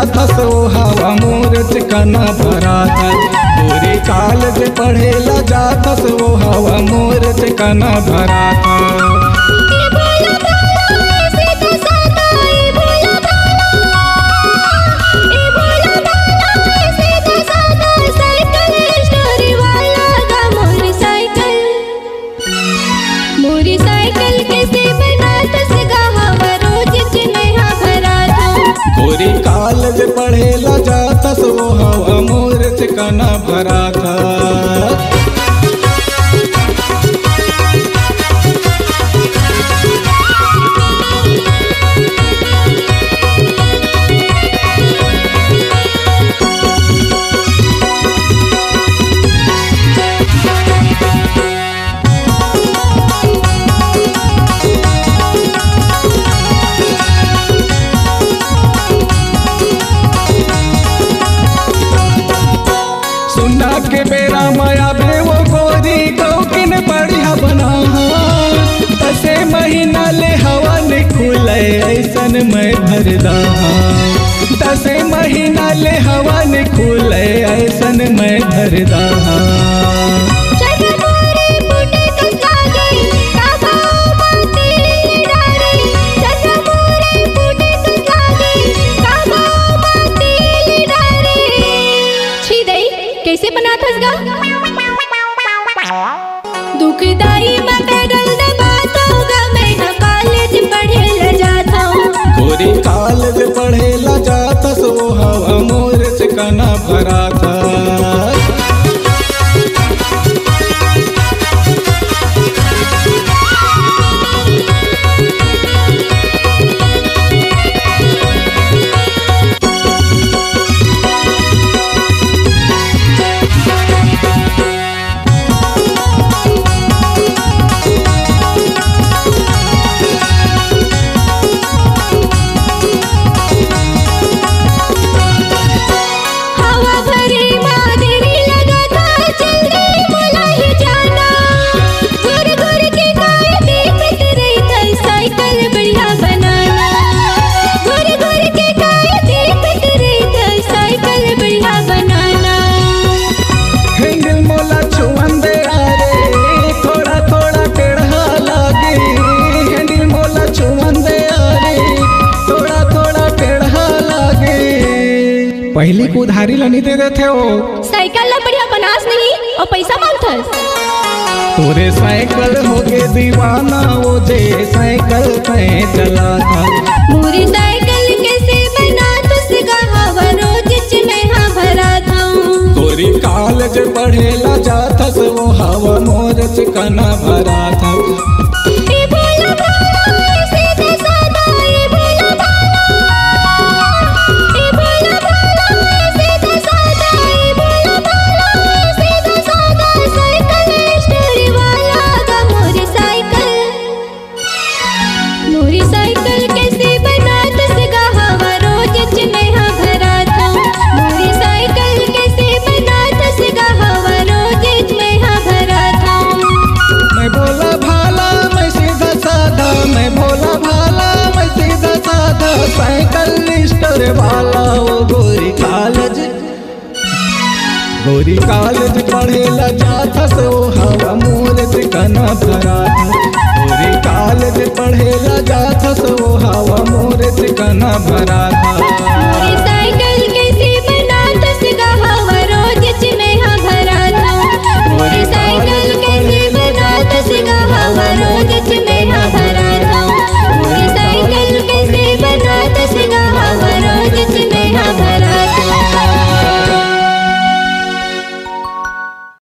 जाता सो हवा मोर चिकना भरा था। गोरी कॉलेज पढ़ेला जाता सो हवा मोर चिकना भरा था। गोरी कॉलेज पढ़ेला जाता सो हवा मोर चिकना भरा था। सुना के बेरा माया भे वो गोरी कौकिन बढ़िया बना। तसे महीना ले हवन खुले ऐसन मैं भरदा। तसे महीना ले हवन खुले ऐसन मैं भरदा। कैसे बना थसगा दुखदाई में पैदल दबाता होगा। मैं कॉलेज पढ़ेला जाता हूँ। गोरी कॉलेज पढ़ेला जाता सो हवा मोर चिकना भरा था। पहली को उधारी लनी दे देते हो। साइकिल ला बढ़िया बनास नहीं और पैसा मांगथस। तोरे साइकिल हो के दीवाना वो जे साइकिल पे चला था। मोरी साइकिल कैसे बना तुसगा हवा रोज में भरा था। गोरी कॉलेज पढ़ेला जाता सो हवा मोर चिकना भरा था। मोरी साइकिल कैसे बना तुसगा हवा रोज में भरा था। मोरी साइकिल कैसे बना तुसगा हवा रोज में भरा था। मैं भोला भाला मैं सीधा साधा। मैं भोला भाला मैं सीधा साधा। साइकिल स्टोर वाला वो गोरी कॉलेज पढ़ेला जाता सो हवा मोर चिकना भरा था। गोरी कॉलेज पढ़ेला जाता सो हवा मोर चिकना भरा था।